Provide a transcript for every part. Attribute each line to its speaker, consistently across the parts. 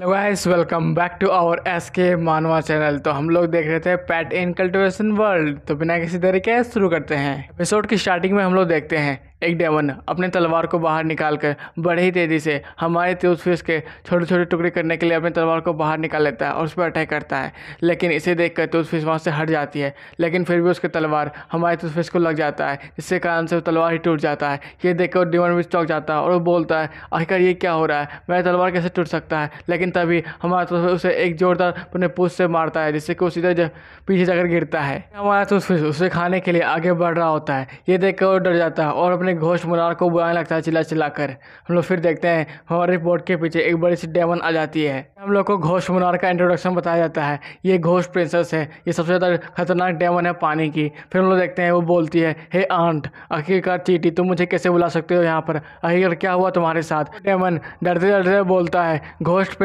Speaker 1: Hello guys, welcome back to our SK Manava channel. तो हम लोग देख रहे थे पेट इन कल्टिवेशन वर्ल्ड। तो बिना किसी देरी के शुरू करते हैं। एपिसोड की स्टार्टिंग में हम लोग देखते हैं एक डेमन अपने तलवार को बाहर निकालकर बड़े ही तेजी से हमारे टूथफिश के छोटे छोटे टुकड़े करने के लिए अपने तलवार को बाहर निकाल लेता है और उस पर अटैक करता है। लेकिन इसे देखकर टूथफिश वहाँ से हट जाती है, लेकिन फिर भी उसके तलवार हमारे टूथफिश को लग जाता है, जिससे कारण से वो तलवार ही टूट जाता है। ये देखकर डेमन भी चौंक जाता है और वो बोलता है, आखिरकार ये क्या हो रहा है, मेरा तलवार कैसे टूट सकता है। लेकिन तभी हमारा टूथफिश उसे एक जोरदार अपने पूंछ से मारता है, जिससे कि वो सीधे पीछे जाकर गिरता है। हमारा टूथफिश उसे खाने के लिए आगे बढ़ रहा होता है। ये देखकर वो डर जाता है और अपने घोष मुरार को बुलाने लगता है चिल्ला चिल्ला कर। हम लोग फिर देखते हैं हमारे बोर्ड के पीछे एक बड़ी सी डेमन आ जाती है। हम लोग को घोष मुरार का इंट्रोडक्शन बताया जाता है। ये घोष प्रिंसेस है, ये सबसे ज़्यादा खतरनाक डेमन है पानी की। फिर हम लोग देखते हैं वो बोलती है, हे आंट, आखिरकार चीटी तुम मुझे कैसे बुला सकते हो यहाँ पर, आखिरकार क्या हुआ तुम्हारे साथ। डेमन डरते डरते बोलता है, घोष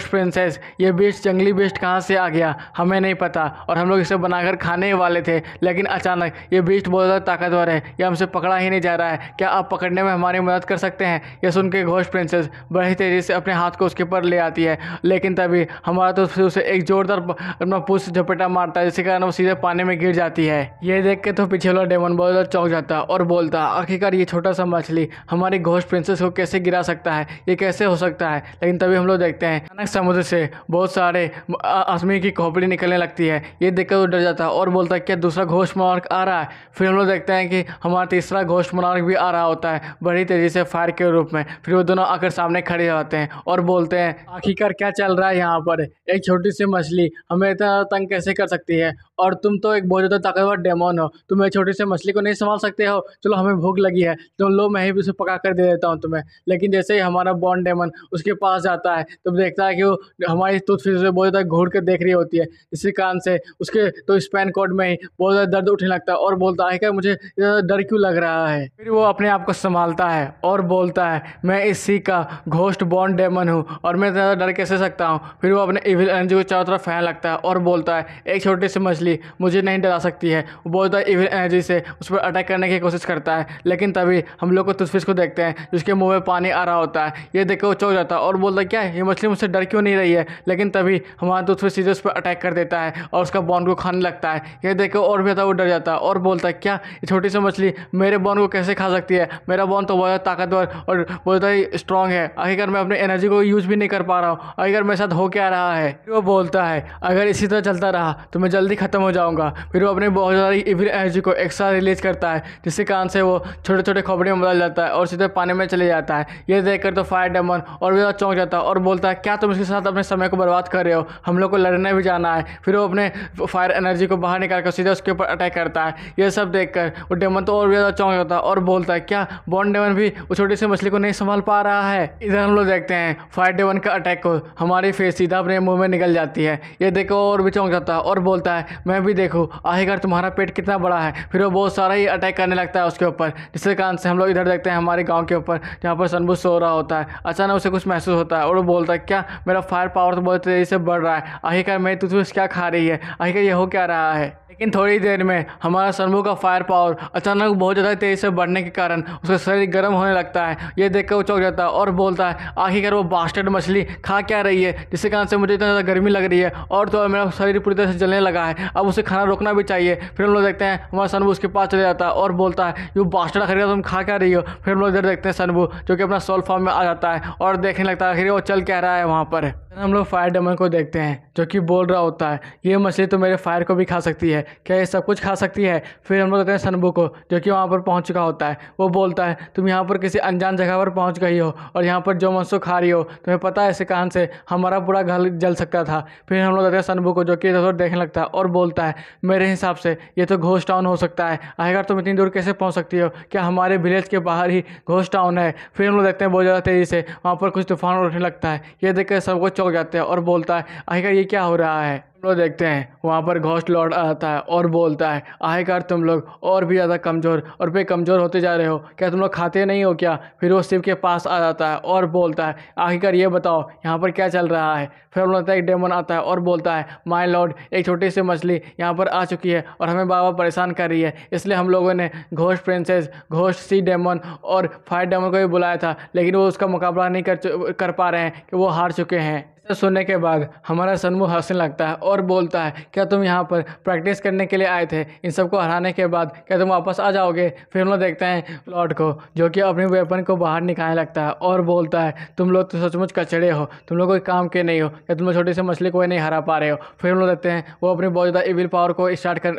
Speaker 1: प्रिंसेस ये बीस्ट जंगली बीस्ट कहाँ से आ गया हमें नहीं पता, और हम लोग इसे बनाकर खाने ही वाले थे, लेकिन अचानक ये बीस्ट बहुत ज़्यादा ताकतवर है, ये हमसे पकड़ा ही नहीं जा रहा है, क्या आप पकड़ने में हमारी मदद कर सकते हैं। यह सुन के घोष प्रिंसेस बड़ी तेज़ी से अपने हाथ को उसके ऊपर ले आती है, लेकिन तभी हमारा तो उसे एक जोरदार अपना पूछ झपटा मारता है, जिसके कारण वो सीधे पानी में गिर जाती है। ये देख के तो पीछे वाला डेमन बहुत ज़्यादा चौंक जाता है और बोलता है, आखिरकार ये छोटा सा मछली हमारी घोष प्रिंसेस को कैसे गिरा सकता है, ये कैसे हो सकता है। लेकिन तभी हम लोग देखते हैं अचानक समुद्र से बहुत सारे आसमी की खोपड़ी निकलने लगती है। ये देखकर वो डर जाता है और बोलता है, क्या दूसरा घोष मोनार्क आ रहा है। फिर हम लोग देखते हैं कि हमारा तीसरा घोष मोनार्क भी आ रहा होता है बड़ी तेजी से फायर के रूप में। फिर वो दोनों आकर सामने खड़े होते हैं और बोलते हैं, आखिरकार क्या चल रहा है यहाँ पर, एक छोटी सी मछली हमें इतना तंग कैसे कर सकती है, और तुम तो एक बहुत ज़्यादा ताकतवर डेमन हो, तुम एक छोटी सी मछली को नहीं संभाल सकते हो। चलो हमें भूख लगी है, तो लो मैं ही भी उसे पका कर दे देता हूँ तुम्हें। लेकिन जैसे ही हमारा बॉन्ड डेमन उसके पास जाता है तो देखता है कि वो हमारी टूथफिश से बहुत ज़्यादा घूर कर देख रही होती है। इसी कारण से उसके तो स्पैन कोड में ही बहुत ज़्यादा दर्द उठने लगता है और बोलता है कि मुझे डर क्यों लग रहा है। फिर वो अपने आप को संभालता है और बोलता है, मैं इस सी का घोस्ट बॉन्ड डेमन हूँ और मैं ज़्यादा डर कैसे सकता हूँ। फिर वो अपने इविल एनर्जी को चारों तरफ फैलाने लगता है और बोलता है, एक छोटी सी मछली मुझे नहीं डरा सकती है। वो बोलता है इविल एनर्जी से उस पर अटैक करने की कोशिश करता है, लेकिन तभी हम लोग को टूथफिश को देखते हैं जिसके मुंह में पानी आ रहा होता है। ये देखकर वो चौंक जाता है और बोलता है, क्या ये मछली मुझसे डर क्यों नहीं रही है। लेकिन तभी हमारा टूथफिश सीधे उस पर अटैक कर देता है और उसका बॉन्ड को खाने लगता है। ये देखकर और भी ज़्यादा वो डर जाता है और बोलता है, क्या ये छोटी सी मछली मेरे बॉन्ड को कैसे खा सकती है, मेरा बॉन्ड तो बहुत ताकतवर और बहुत ही स्ट्रॉन्ग है, आखिरकार मैं अपनी एनर्जी को यूज़ भी नहीं कर पा रहा हूँ, आखिरकार मेरे साथ हो क्या रहा है। फिर वो बोलता है, अगर इसी तरह चलता रहा तो मैं जल्दी खत्म हो जाऊँगा। फिर वो अपनी बहुत सारी इविल एनर्जी को एक साथ रिलीज करता है, जिसके कारण से वो छोटे छोटे खोपड़ी में बदल जाता है और सीधे पानी में चले जाता है। ये देखकर तो फायर डेमन और भी ज़्यादा चौंक जाता है और बोलता है, क्या तुम इसके साथ अपने समय को बर्बाद कर रहे हो, हम लोग को लड़ने भी जाना है। फिर वो अपने फायर एनर्जी को बाहर निकाल कर सीधे उसके ऊपर अटैक करता है। ये सब देखकर वो डेमन तो और भी ज़्यादा चौंक जाता है और बोलता है, क्या बॉन्ड डेमन भी उस छोटी सी मछली को नहीं संभाल पा रहा है। इधर हम लोग देखते हैं फायर डेमन का अटैक को हमारी फेस सीधा अपने मुंह में निकल जाती है। ये देखो और भी चौंक जाता है और बोलता है, मैं भी देखूँ आखिरकार तुम्हारा पेट कितना बड़ा है। फिर वो बहुत सारा ही अटैक करने लगता है उसके ऊपर, जिसके कारण से हम लोग इधर देखते हैं हमारे गाँव के ऊपर जहाँ पर सनबू सो रहा होता है। अचानक उसे कुछ महसूस होता है और वो बोलता है, क्या मेरा फायर पावर तो बहुत तेज़ी से बढ़ रहा है, आखिरकार मेरी टूथफिश क्या खा रही है, आखिरकार ये हो क्या रहा है। लेकिन थोड़ी देर में हमारा सनबू का फायर पावर अचानक बहुत ज़्यादा तेज़ी से बढ़ने के कारण उसका शरीर गर्म होने लगता है। ये देखकर वो चौंक जाता है और बोलता है, आखिरकार वो बास्टर्ड मछली खा क्या रही है, जिसके कारण से मुझे इतना ज़्यादा गर्मी लग रही है और तो मेरा शरीर पूरी तरह से जलने लगा है, अब उसे खाना रोकना भी चाहिए। फिर हम लोग देखते हैं हमारा सनबू उसके पास चले जाता है और बोलता है, ये बास्टर्ड आखिरकार तुम खा क्या रही हो। फिर हम लोग इधर देखते हैं सनबू जो कि अपना सोल फॉर्म में आ जाता है और देखने लगता है आखिर वो चल क्या रहा है वहाँ पर। हम लोग फायर डेमन को देखते हैं जो कि बोल रहा होता है, ये मछली तो मेरे फायर को भी खा सकती है, क्या ये सब कुछ खा सकती है। फिर हम लोग देखते हैं सनबू को जो कि वहाँ पर पहुँच चुका होता है। वो बोलता है, तुम यहाँ पर किसी अनजान जगह पर पहुँच गई हो और यहाँ पर जो मंसो खा रही हो, तुम्हें पता है इसी कारण से हमारा पूरा घर जल सकता था। फिर हम लोग देखते हैं सनबू को जो कि देखने लगता है और बोलता है, मेरे हिसाब से ये तो घोस्ट टाउन हो सकता है, आखिरकार तुम इतनी दूर कैसे पहुँच सकती हो, क्या हमारे विलेज के बाहर ही घोस्ट टाउन है। फिर हम लोग देखते हैं बहुत ज़्यादा तेज़ी से वहाँ पर कुछ तूफान उठने लगता है। ये देख कर सबको चौंक जाते हैं और बोलता है, आखिरकार ये क्या हो रहा है। हम लोग देखते हैं वहाँ पर घोस्ट लॉर्ड आता है और बोलता है, आखिरकार तुम लोग और भी ज़्यादा कमज़ोर और भी कमज़ोर होते जा रहे हो, क्या तुम लोग खाते नहीं हो क्या? फिर वो शिव के पास आ जाता है और बोलता है, आखिरकार ये बताओ यहाँ पर क्या चल रहा है? फिर हम लगता है एक डेमन आता है और बोलता है, माय लॉर्ड, एक छोटी सी मछली यहाँ पर आ चुकी है और हमें बार बार परेशान कर रही है, इसलिए हम लोगों ने घोस्ट प्रिंसेस, घोस्ट सी डेमन और फायर डेमन को भी बुलाया था, लेकिन वो उसका मुकाबला नहीं कर पा रहे हैं कि वो हार चुके हैं। सुनने के बाद हमारा सनमु हंसने लगता है और बोलता है, क्या तुम यहाँ पर प्रैक्टिस करने के लिए आए थे? इन सबको हराने के बाद क्या तुम वापस आ जाओगे? फिर हम लोग देखते हैं लॉर्ड को जो कि अपने वेपन को बाहर निकालने लगता है और बोलता है, तुम लोग तो सचमुच कचड़े हो, तुम लोग कोई काम के नहीं हो, क्या तुम लोग छोटी सी मछली को नहीं हरा पा रहे हो? फिर हम लोग देखते हैं वो अपनी बहुत ज़्यादा इविल पावर को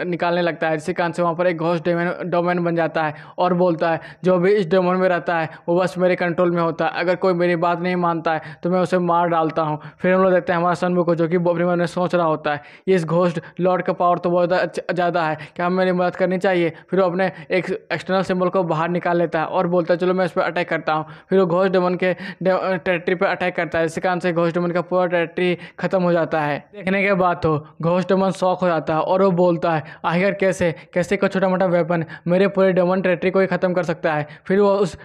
Speaker 1: निकालने लगता है, जिसके कारण से वहाँ पर एक घोस्ट डोमेन बन जाता है और बोलता है, जो भी इस डोमेन में रहता है वो बस मेरे कंट्रोल में होता है, अगर कोई मेरी बात नहीं मानता है तो मैं उसे मार डालता हूँ। फिर हम लोग देखते हैं हमारा सनमु को जो कि अपने मन में सोच रहा होता है, ये इस घोस्ट लॉर्ड का पावर तो बहुत ज़्यादा है, क्या हमें मेरी मदद करनी चाहिए? फिर वो अपने एक एक्सटर्नल सिंबल को बाहर निकाल लेता है और बोलता है, चलो मैं इस पर अटैक करता हूँ। फिर वो घोस्ट डेमन के टेरिटरी पर अटैक करता है, जिसके कारण से घोस्ट डेमन का पूरा टेरिटरी खत्म हो जाता है। देखने के बाद तो घोस्ट डेमन शॉक हो जाता है और वो बोलता है, आखिर कैसे कैसे कोई छोटा मोटा वेपन मेरे पूरे डेमन टेरिटरी को ही खत्म कर सकता है? फिर वो उस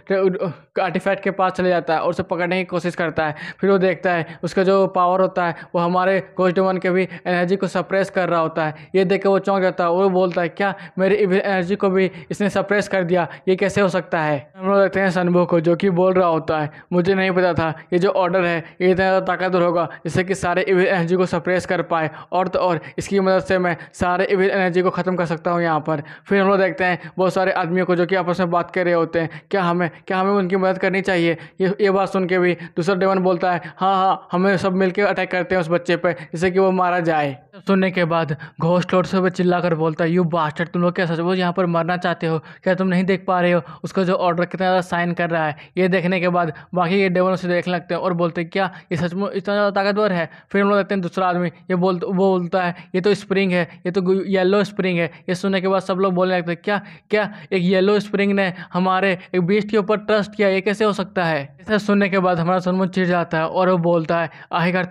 Speaker 1: आर्टिफैक्ट के पास चले जाता है और उसे पकड़ने की कोशिश करता है। फिर वो देखता है उसका जो पावर होता है वो हमारे घोस्ट डेमन के भी एनर्जी को सप्रेस कर रहा होता है। ये देख के वो चौंक जाता है और वो बोलता है, क्या मेरी एनर्जी को भी इसने सप्रेस कर दिया? ये कैसे हो सकता है? हम लोग देखते हैं सनबो को जो कि बोल रहा होता है, मुझे नहीं पता था ये जो ऑर्डर है ये इतना ज़्यादा ताकतवर होगा जिससे कि सारे इविल एनर्जी को सप्रेस कर पाए, और तो और इसकी मदद से मैं सारे इविल एनर्जी को ख़त्म कर सकता हूँ यहाँ पर। फिर हम लोग देखते हैं बहुत सारे आदमियों को जो कि आपस में बात कर रहे होते हैं, क्या हमें उनकी मदद करनी चाहिए? ये बात सुन के भी दूसरा डेमन बोलता है, हाँ, हमें सब मिलकर अटैक करते हैं उस बच्चे पे जिससे कि वो मारा जाए। सुनने के बाद घोस्ट लॉर्ड से चिल्ला कर बोलता है, यू बास्टर्ड, तुम लोग क्या सचमुच यहाँ पर मरना चाहते हो? क्या तुम नहीं देख पा रहे हो उसका जो ऑर्डर कितना ज़्यादा साइन कर रहा है? ये देखने के बाद बाकी ये डेमन उसे देखने लगते हैं और बोलते हैं, क्या ये सचमुच इतना ज़्यादा ताकतवर है? फिर हम लोग देखते हैं दूसरा आदमी वो बोलता है, ये तो स्प्रिंग है, ये तो येलो स्प्रिंग है। ये सुनने के बाद सब लोग बोलने लगते हैं, क्या एक येलो स्प्रिंग ने हमारे एक बीस्ट के ऊपर ट्रस्ट किया? ये कैसे हो सकता है? ऐसा सुनने के बाद हमारा सनमुख चिढ़ जाता है और वो बोलता है, आखिरकार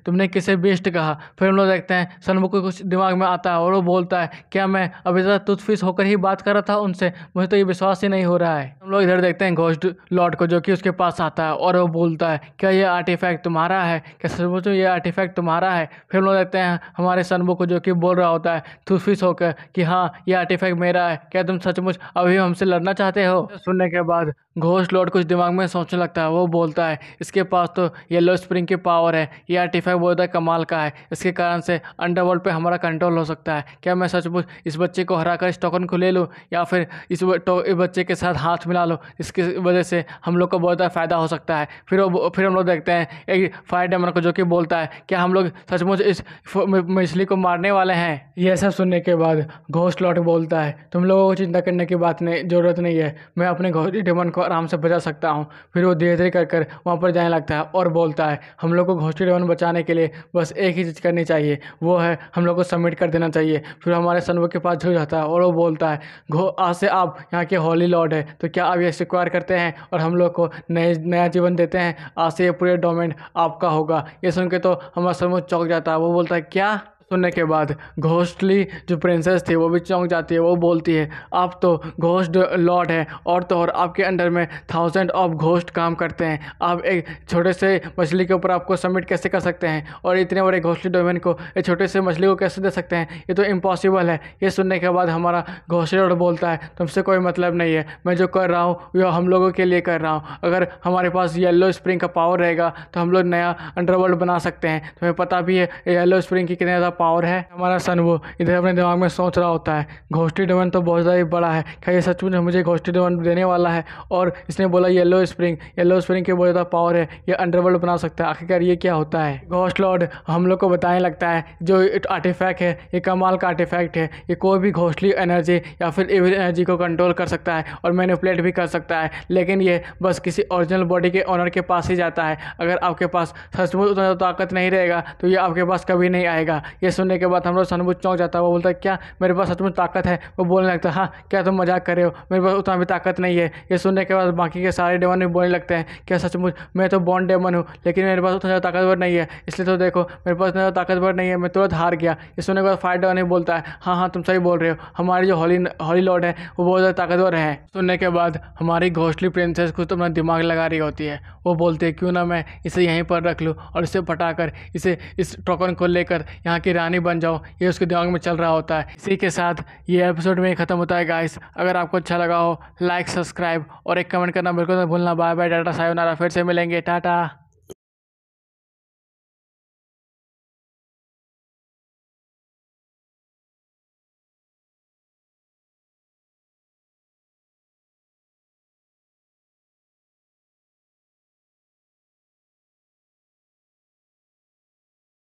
Speaker 1: तुमने किसे बेस्ट कहा? फिर हम लोग देखते हैं सनमुख को कुछ दिमाग में आता है और वो बोलता है, क्या मैं अभी तक टूथफिश होकर ही बात कर रहा था उनसे? मुझे तो ये विश्वास ही नहीं हो रहा है। हम लोग इधर देखते हैं घोस्ट लॉर्ड को जो कि उसके पास आता है और वो बोलता है, क्या ये आर्टिफैक्ट तुम्हारा है? क्या सचमुच ये आर्टिफैक्ट तुम्हारा है? फिर हम लोग देखते हैं हमारे सनमुख को जो कि बोल रहा होता है टूथफिश होकर कि हाँ, ये आर्टिफैक्ट मेरा है, क्या तुम सचमुच अभी हमसे लड़ना चाहते हो? सुनने के बाद घोस्ट लॉर्ड कुछ दिमाग में सोचने लगता है। वो बोलता है, इसके पास तो येलो स्प्रिंग की पावर है, ये आर्टिफैक्ट बहुत ज़्यादा कमाल का है, इसके कारण से अंडरवर्ल्ड पे हमारा कंट्रोल हो सकता है। क्या मैं सचमुच इस बच्चे को हराकर इस टोकन को ले लूँ या फिर इस बच्चे के साथ हाथ मिला लो? इसकी वजह से हम लोग को बहुत ज़्यादा फ़ायदा हो सकता है। फिर हम लोग देखते हैं एक फायर डेमन को जो कि बोलता है, क्या हम लोग सचमुच इस मछली को मारने वाले हैं? यह सब सुनने के बाद घोस्ट लॉर्ड बोलता है, तुम लोगों को चिंता करने की ज़रूरत नहीं है, मैं अपने घोस्ट डेमन को आराम से बचा सकता हूँ। फिर वो धीरे धीरे कर वहाँ पर जाने लगता है और बोलता है, हम लोग को घोस्ट डेमन बचाने के लिए बस एक ही चीज़ करनी चाहिए, वो है हम लोग को सबमिट कर देना चाहिए। फिर हमारे सनवो के पास झुक जाता है और वो बोलता है, आज से आप यहाँ के होली लॉर्ड है, तो क्या आप ये स्वीकार करते हैं और हम लोग को नया जीवन देते हैं? आज से ये पूरे डोमेन आपका होगा। ये सुन के तो हमारा सनवो चौंक जाता है। वो बोलता है, क्या? सुनने के बाद घोस्टली जो प्रिंसेस थी वो भी चौंक जाती है। वो बोलती है, आप तो घोस्ट लॉर्ड है और तो और आपके अंडर में 1000 ऑफ घोस्ट काम करते हैं, आप एक छोटे से मछली के ऊपर आपको सबमिट कैसे कर सकते हैं? और इतने बड़े घोस्टली डोमेन को एक छोटे से मछली को कैसे दे सकते हैं? ये तो इम्पॉसिबल है। ये सुनने के बाद हमारा घोस्टली लॉर्ड बोलता है, तुमसे कोई मतलब नहीं है, मैं जो कर रहा हूँ वो हम लोगों के लिए कर रहा हूँ। अगर हमारे पास येलो स्प्रिंग का पावर रहेगा तो हम लोग नया अंडरवर्ल्ड बना सकते हैं। तुम्हें पता भी है येलो स्प्रिंग की कितने ज़्यादा पावर है। हमारा सनवो इधर अपने दिमाग में सोच रहा होता है, घोस्टी डेमन तो बहुत ज़्यादा बड़ा है, क्या ये सचमुच मुझे घोस्टी डेमन देने वाला है? और इसने बोला येलो स्प्रिंग की बहुत ज़्यादा पावर है, ये अंडरवर्ल्ड बना सकता है। आखिरकार ये क्या होता है? घोस्ट लॉर्ड हम लोग को बताने लगता है, जो आर्टिफैक्ट है ये कमाल का आर्टिफैक्ट है, ये कोई भी घोस्टली एनर्जी या फिर इविल एनर्जी को कंट्रोल कर सकता है और मैनिपुलेट भी कर सकता है, लेकिन ये बस किसी ओरिजिनल बॉडी के ऑनर के पास ही जाता है। अगर आपके पास सचमुच उतना ताकत नहीं रहेगा तो ये आपके पास कभी नहीं आएगा। ये ये सुनने के बाद हम लोग सनबू चौंक जाता है। वो बोलता है क्या मेरे पास सचमुच ताकत है? वो बोलने लगता है हाँ क्या तुम मजाक कर रहे हो, मेरे पास उतना भी ताकत नहीं है। ये सुनने के बाद बाकी के सारे डेमन भी बोलने लगते हैं क्या सचमुच? मैं तो बॉन्ड डेमन हूँ लेकिन मेरे पास उतना ज़्यादा ताकतवर नहीं है, इसलिए तो देखो मेरे पास उतना ज़्यादा ताकतवर नहीं है, मैं तुरंत हार गया। ये सुनने के बाद फायर डेमन भी बोलता है हाँ हाँ तुम सही बोल रहे हो, हमारी जो हॉली लॉर्ड है वो बहुत ज़्यादा ताकतवर है। सुनने के बाद हमारी घोंसली प्रिंसेस कुछ तो अपना दिमाग लगा रही होती है। वो बोलते हैं क्यों ना मैं इसे यहीं पर रख लूँ और इसे पटाकर इस टोकन को लेकर यहाँ की रानी बन जाऊँ, ये उसके दिमाग में चल रहा होता है। इसी के साथ ये एपिसोड में ही ख़त्म होता है गाइस। अगर आपको अच्छा लगा हो लाइक सब्सक्राइब और एक कमेंट करना बिल्कुल मत भूलना। बाय बाय टाटा सायोनारा, फिर से मिलेंगे, टाटा।